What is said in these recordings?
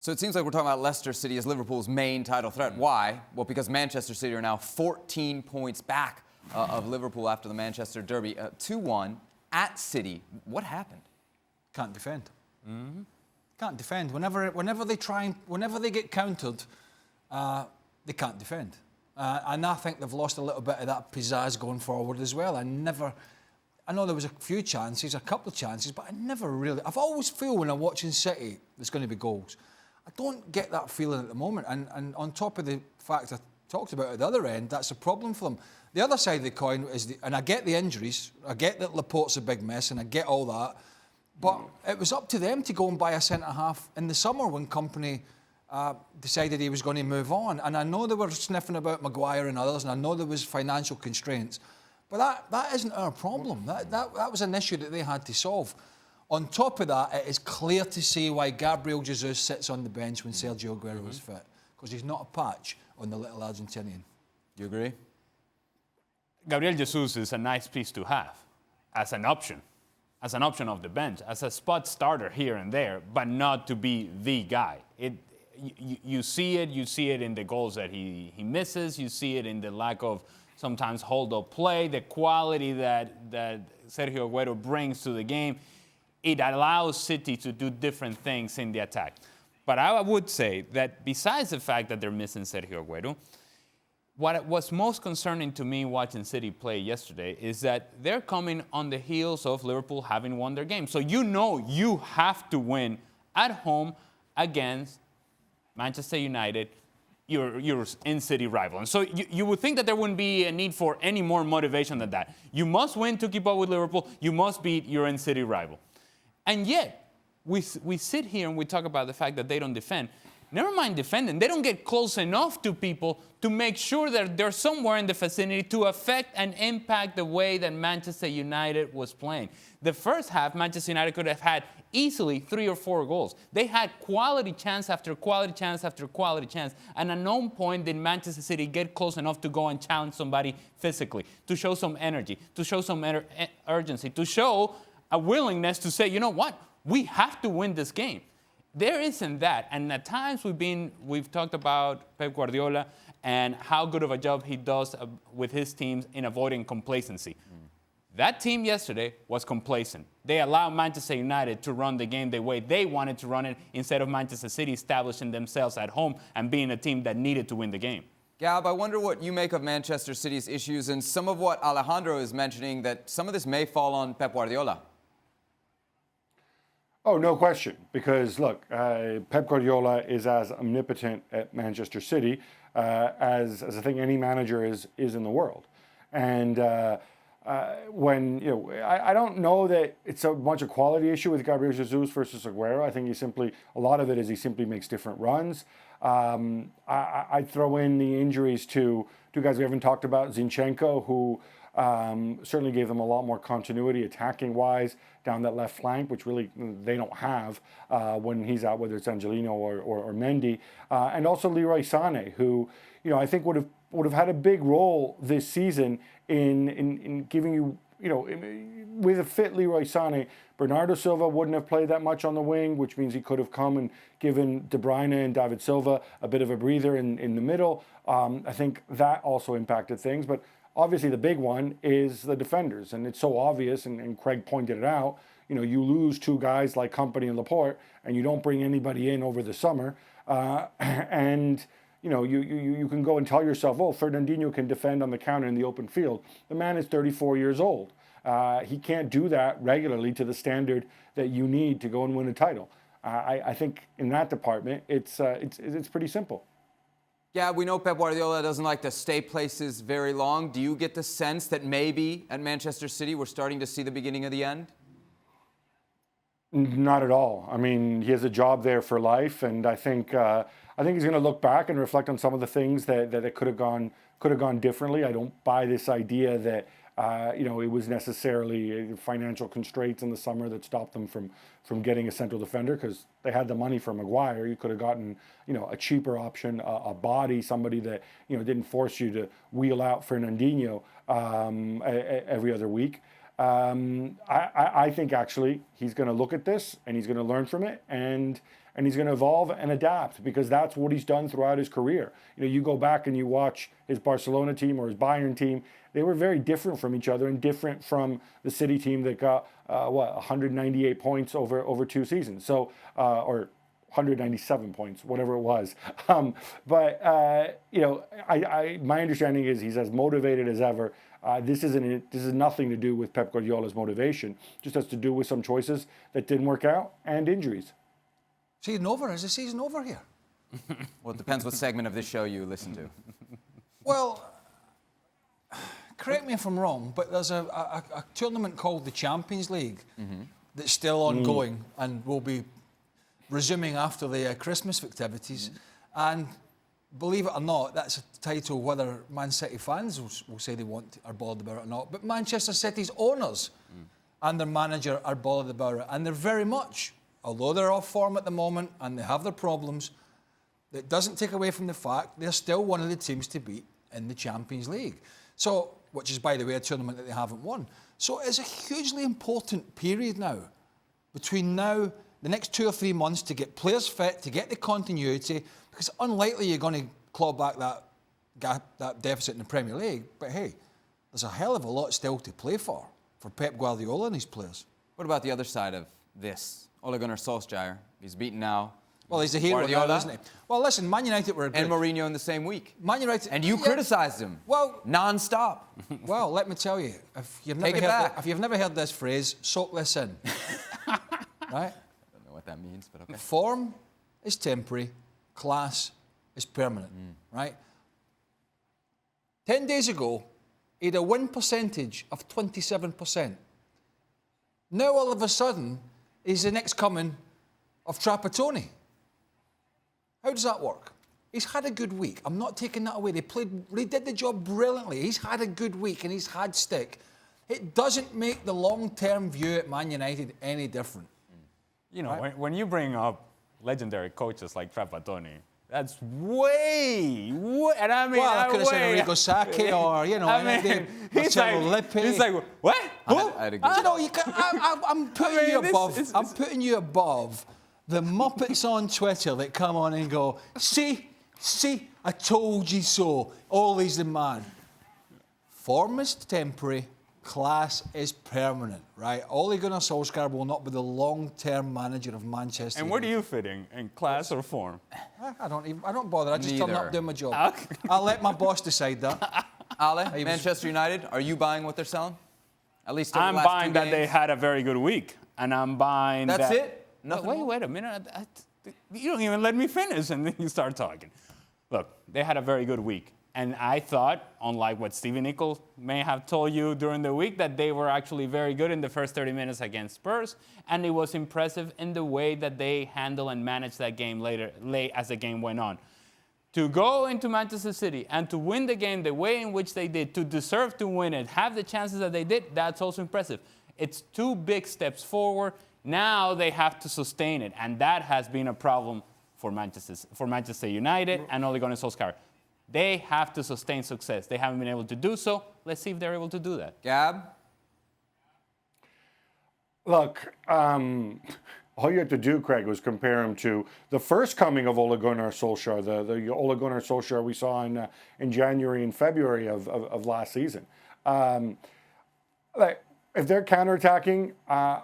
So it seems like we're talking about Leicester City as Liverpool's main title threat. Why? Well, because Manchester City are now 14 points back of Liverpool after the Manchester Derby. 2-1 at City. What happened? Can't defend. Mm-hmm. Can't defend. Whenever they get countered, they can't defend. And I think they've lost a little bit of that pizzazz going forward as well. I know there was a few chances, a couple of chances, but I've always feel when I'm watching City, there's going to be goals. I don't get that feeling at the moment. And on top of the fact I talked about at the other end, that's a problem for them. The other side of the coin is, and I get the injuries, I get that Laporte's a big mess, and I get all that, but it was up to them to go and buy a centre-half in the summer when Company decided he was going to move on. And I know they were sniffing about Maguire and others, and I know there was financial constraints, but that isn't our problem. That was an issue that they had to solve. On top of that, it is clear to see why Gabriel Jesus sits on the bench when Sergio Aguero is fit, because he's not a patch on the little Argentinian. Do you agree? Gabriel Jesus is a nice piece to have as an option of the bench, as a spot starter here and there, but not to be the guy. You see it in the goals that he misses. You see it in the lack of sometimes hold-up play, the quality that Sergio Aguero brings to the game. It allows City to do different things in the attack. But I would say that besides the fact that they're missing Sergio Aguero, what was most concerning to me watching City play yesterday is that they're coming on the heels of Liverpool having won their game. So you know you have to win at home against Manchester United, your in-city rival. And so you would think that there wouldn't be a need for any more motivation than that. You must win to keep up with Liverpool. You must beat your in-city rival. And yet, we sit here and we talk about the fact that they don't defend. Never mind defending. They don't get close enough to people to make sure that they're somewhere in the vicinity to affect and impact the way that Manchester United was playing. The first half, Manchester United could have had easily 3 or 4 goals. They had quality chance after quality chance after quality chance. And at no point did Manchester City get close enough to go and challenge somebody physically, to show some energy, to show some urgency, to show a willingness to say, you know what, we have to win this game. There isn't that. And at times we've talked about Pep Guardiola and how good of a job he does with his teams in avoiding complacency. That team yesterday was complacent. They allowed Manchester United to run the game the way they wanted to run it instead of Manchester City establishing themselves at home and being a team that needed to win the game. Gab, I wonder what you make of Manchester City's issues and some of what Alejandro is mentioning, that some of this may fall on Pep Guardiola. Oh, no question. Because, look, Pep Guardiola is as omnipotent at Manchester City as I think any manager is in the world. And when, I don't know that it's so much a quality issue with Gabriel Jesus versus Aguero. I think a lot of it is he simply makes different runs. I throw in the injuries to two guys we haven't talked about, Zinchenko, who certainly gave them a lot more continuity attacking-wise down that left flank, which really they don't have when he's out, whether it's Angelino or Mendy. And also Leroy Sané, who I think would have had a big role this season in giving you, with a fit Leroy Sané, Bernardo Silva wouldn't have played that much on the wing, which means he could have come and given De Bruyne and David Silva a bit of a breather in the middle. I think that also impacted things, but obviously the big one is the defenders, and it's so obvious, and Craig pointed it out. You lose 2 guys like Company and Laporte, and you don't bring anybody in over the summer, and you can go and tell yourself, oh, Fernandinho can defend on the counter in the open field. The man is 34 years old. He can't do that regularly to the standard that you need to go and win a title. I think in that department, it's pretty simple. Yeah, we know Pep Guardiola doesn't like to stay places very long. Do you get the sense that maybe at Manchester City we're starting to see the beginning of the end? Not at all. I mean, he has a job there for life, and I think he's going to look back and reflect on some of the things that could have gone differently. I don't buy this idea that it was necessarily financial constraints in the summer that stopped them from getting a central defender, because they had the money for Maguire. You could have gotten a cheaper option, a body, somebody that didn't force you to wheel out Fernandinho every other week. I think actually he's going to look at this and he's going to learn from it and and he's going to evolve and adapt because that's what he's done throughout his career. You go back and you watch his Barcelona team or his Bayern team, they were very different from each other and different from the City team that got 198 points over 2 seasons. So or 197 points, whatever it was. My understanding is he's as motivated as ever. This is nothing to do with Pep Guardiola's motivation. Just has to do with some choices that didn't work out and injuries. Season over? Is the season over here? Well, it depends what segment of this show you listen to. Well, correct me if I'm wrong, but there's a tournament called the Champions League that's still ongoing and will be resuming after the Christmas festivities. And believe it or not, that's a title whether Man City fans will say they are bothered about it or not, but Manchester City's owners and their manager are bothered about it. And they're very much, although they're off form at the moment and they have their problems, it doesn't take away from the fact they're still one of the teams to beat in the Champions League. So, which is, by the way, a tournament that they haven't won. So it's a hugely important period now, between now, the next 2 or 3 months, to get players fit, to get the continuity, because unlikely you're going to claw back that deficit in the Premier League. But hey, there's a hell of a lot still to play for Pep Guardiola and his players. What about the other side of this? Ole Gunnar Solskjaer, he's beaten now. Well, he's a hero now, isn't he? Well, listen, Man United were... And Moreno in the same week. Man United... And you criticized him. Well... Non-stop. Well, let me tell you, if you've never heard this phrase, soak this in. Right? I don't know what that means, but okay. Form is temporary, class is permanent, right? 10 days ago, he had a win percentage of 27%. Now, all of a sudden, he's the next coming of Trapattoni. How does that work? He's had a good week. I'm not taking that away. They did the job brilliantly. He's had a good week and he's had stick. It doesn't make the long-term view at Man United any different. You know, right? when you bring up legendary coaches like Trapattoni, that's way, and I mean, well, I could have said Arrigo Sacchi or, you know, I mean, he's like, what? I'd agree. You know, I'm putting you above. I'm putting you above the Muppets on Twitter that come on and go, see, I told you so. Always the man. Form is temporary, class is permanent, right? Ole Gunnar Solskjaer will not be the long-term manager of Manchester United. And where do you fit in class or form? I don't bother. I just turn up doing my job. Okay. I'll let my boss decide that. Ale, Manchester United, are you buying what they're selling? At least over I'm the last buying 2 that games? they had a very good week, and I'm buying That's that... it? Nothing more? Wait a minute. You don't even let me finish, and then you start talking. Look, they had a very good week. And I thought, unlike what Stevie Nicol may have told you during the week, that they were actually very good in the first 30 minutes against Spurs. And it was impressive in the way that they handled and managed that game late as the game went on. To go into Manchester City and to win the game the way in which they did, to deserve to win it, have the chances that they did, that's also impressive. It's 2 big steps forward. Now they have to sustain it. And that has been a problem for Manchester United and Ole Gunnar Solskjaer. They have to sustain success. They haven't been able to do so. Let's see if they're able to do that. Gab? Look, all you had to do, Craig, was compare him to the first coming of Ole Gunnar Solskjaer, the Ole Gunnar Solskjaer we saw in January and February of last season. If they're counterattacking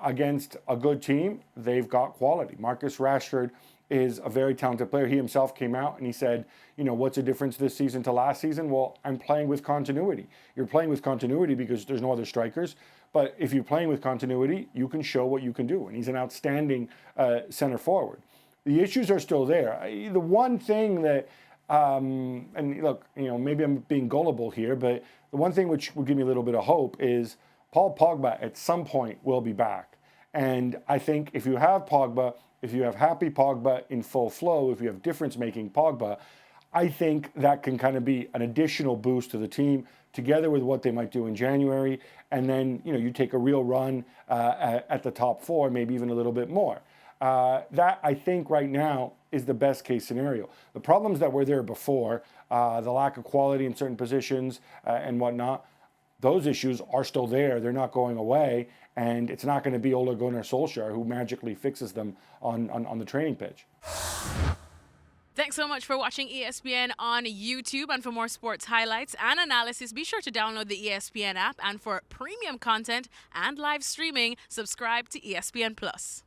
against a good team, they've got quality. Marcus Rashford is a very talented player. He himself came out and he said, you know, what's the difference this season to last season? Well, I'm playing with continuity. You're playing with continuity because there's no other strikers. But if you're playing with continuity, you can show what you can do. And he's an outstanding center forward. The issues are still there. The one thing that, and look, you know, maybe I'm being gullible here, but the one thing which would give me a little bit of hope is Paul Pogba at some point will be back. And I think if you have Pogba, if you have happy Pogba in full flow, if you have difference-making Pogba, I think that can kind of be an additional boost to the team, together with what they might do in January. And then, you know, you take a real run at the top 4, maybe even a little bit more. That, I think, right now is the best-case scenario. The problems that were there before, the lack of quality in certain positions and whatnot, those issues are still there. They're not going away. And it's not going to be Ole Gunnar Solskjaer who magically fixes them on the training pitch. Thanks so much for watching ESPN on YouTube. And for more sports highlights and analysis, be sure to download the ESPN app. And for premium content and live streaming, subscribe to ESPN Plus.